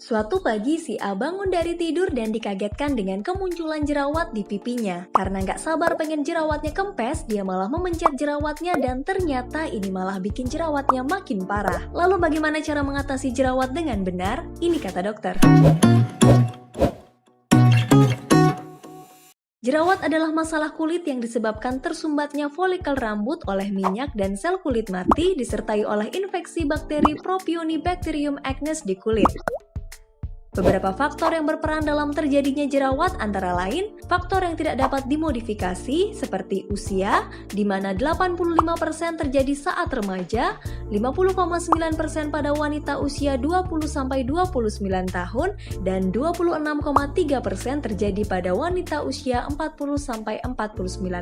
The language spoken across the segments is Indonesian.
Suatu pagi si A bangun dari tidur dan dikagetkan dengan kemunculan jerawat di pipinya. Karena nggak sabar pengen jerawatnya kempes, dia malah memencet jerawatnya dan ternyata ini malah bikin jerawatnya makin parah. Lalu bagaimana cara mengatasi jerawat dengan benar? Ini kata dokter. Jerawat adalah masalah kulit yang disebabkan tersumbatnya folikel rambut oleh minyak dan sel kulit mati disertai oleh infeksi bakteri Propionibacterium acnes di kulit. Beberapa faktor yang berperan dalam terjadinya jerawat antara lain faktor yang tidak dapat dimodifikasi seperti usia, di mana 85% terjadi saat remaja, 50,9% pada wanita usia 20-29 tahun, dan 26,3% terjadi pada wanita usia 40-49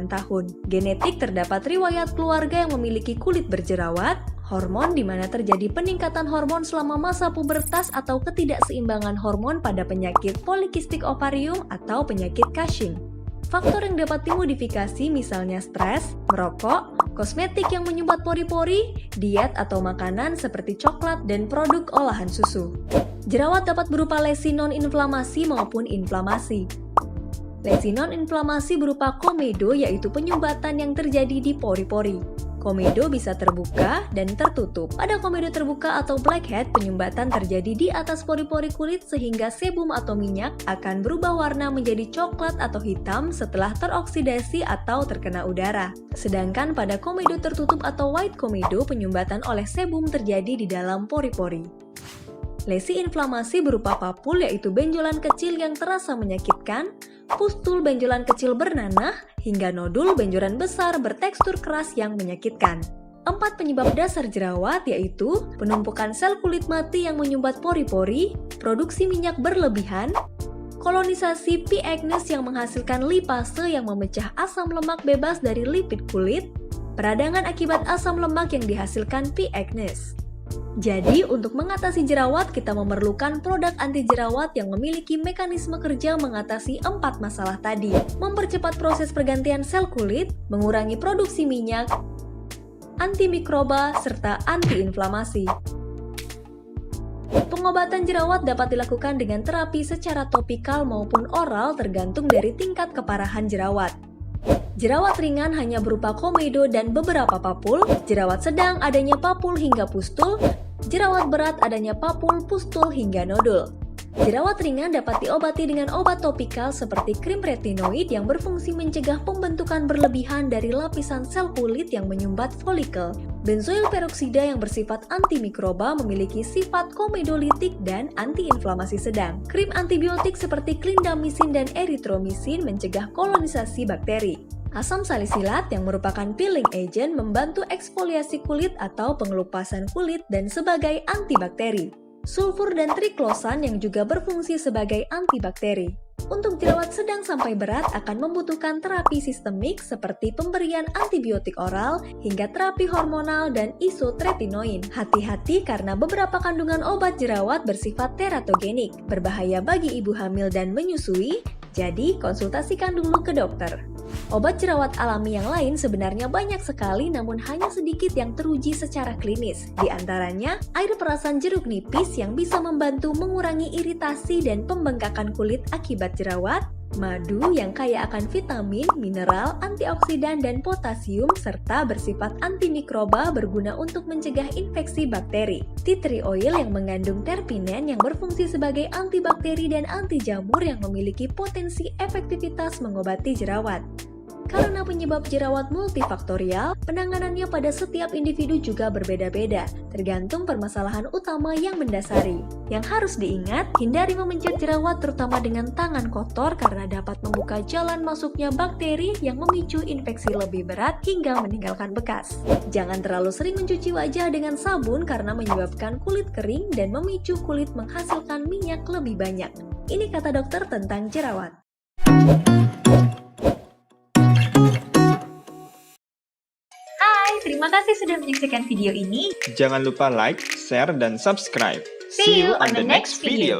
tahun. Genetik terdapat riwayat keluarga yang memiliki kulit berjerawat, hormon di mana terjadi peningkatan hormon selama masa pubertas atau ketidakseimbangan hormon pada penyakit polikistik ovarium atau penyakit Cushing. Faktor yang dapat dimodifikasi misalnya stres, merokok, kosmetik yang menyumbat pori-pori, diet atau makanan seperti coklat dan produk olahan susu. Jerawat dapat berupa lesi non-inflamasi maupun inflamasi. Lesi non-inflamasi berupa komedo yaitu penyumbatan yang terjadi di pori-pori. Komedo bisa terbuka dan tertutup. Pada komedo terbuka atau blackhead, penyumbatan terjadi di atas pori-pori kulit sehingga sebum atau minyak akan berubah warna menjadi coklat atau hitam setelah teroksidasi atau terkena udara. Sedangkan pada komedo tertutup atau white komedo, penyumbatan oleh sebum terjadi di dalam pori-pori. Lesi inflamasi berupa papul yaitu benjolan kecil yang terasa menyakitkan, pustul benjolan kecil bernanah, hingga nodul benjolan besar bertekstur keras yang menyakitkan. 4 penyebab dasar jerawat yaitu penumpukan sel kulit mati yang menyumbat pori-pori, produksi minyak berlebihan, kolonisasi P. acnes yang menghasilkan lipase yang memecah asam lemak bebas dari lipid kulit, peradangan akibat asam lemak yang dihasilkan P. acnes. Jadi, untuk mengatasi jerawat, kita memerlukan produk anti jerawat yang memiliki mekanisme kerja mengatasi 4 masalah tadi. Mempercepat proses pergantian sel kulit, mengurangi produksi minyak, antimikroba, serta antiinflamasi. Pengobatan jerawat dapat dilakukan dengan terapi secara topikal maupun oral tergantung dari tingkat keparahan jerawat. Jerawat ringan hanya berupa komedo dan beberapa papul, jerawat sedang adanya papul hingga pustul, jerawat berat adanya papul, pustul, hingga nodul. Jerawat ringan dapat diobati dengan obat topikal seperti krim retinoid yang berfungsi mencegah pembentukan berlebihan dari lapisan sel kulit yang menyumbat folikel. Benzoil peroksida yang bersifat antimikroba memiliki sifat komedolitik dan antiinflamasi sedang. Krim antibiotik seperti clindamycin dan erythromycin mencegah kolonisasi bakteri. Asam salisilat yang merupakan peeling agent membantu eksfoliasi kulit atau pengelupasan kulit dan sebagai antibakteri. Sulfur dan triklosan yang juga berfungsi sebagai antibakteri. Untuk jerawat sedang sampai berat akan membutuhkan terapi sistemik seperti pemberian antibiotik oral hingga terapi hormonal dan isotretinoin. Hati-hati karena beberapa kandungan obat jerawat bersifat teratogenik, berbahaya bagi ibu hamil dan menyusui, jadi konsultasikan dulu ke dokter. Obat jerawat alami yang lain sebenarnya banyak sekali namun hanya sedikit yang teruji secara klinis. Di antaranya, air perasan jeruk nipis yang bisa membantu mengurangi iritasi dan pembengkakan kulit akibat jerawat, madu yang kaya akan vitamin, mineral, antioksidan, dan potasium, serta bersifat antimikroba berguna untuk mencegah infeksi bakteri. Tea tree oil yang mengandung terpinen yang berfungsi sebagai antibakteri dan anti jamur yang memiliki potensi efektivitas mengobati jerawat. Karena penyebab jerawat multifaktorial, penanganannya pada setiap individu juga berbeda-beda, tergantung permasalahan utama yang mendasari. Yang harus diingat, hindari memencet jerawat terutama dengan tangan kotor karena dapat membuka jalan masuknya bakteri yang memicu infeksi lebih berat hingga meninggalkan bekas. Jangan terlalu sering mencuci wajah dengan sabun karena menyebabkan kulit kering dan memicu kulit menghasilkan minyak lebih banyak. Ini kata dokter tentang jerawat. Terima kasih sudah menyaksikan video ini. Jangan lupa like, share, dan subscribe. See you on the next video.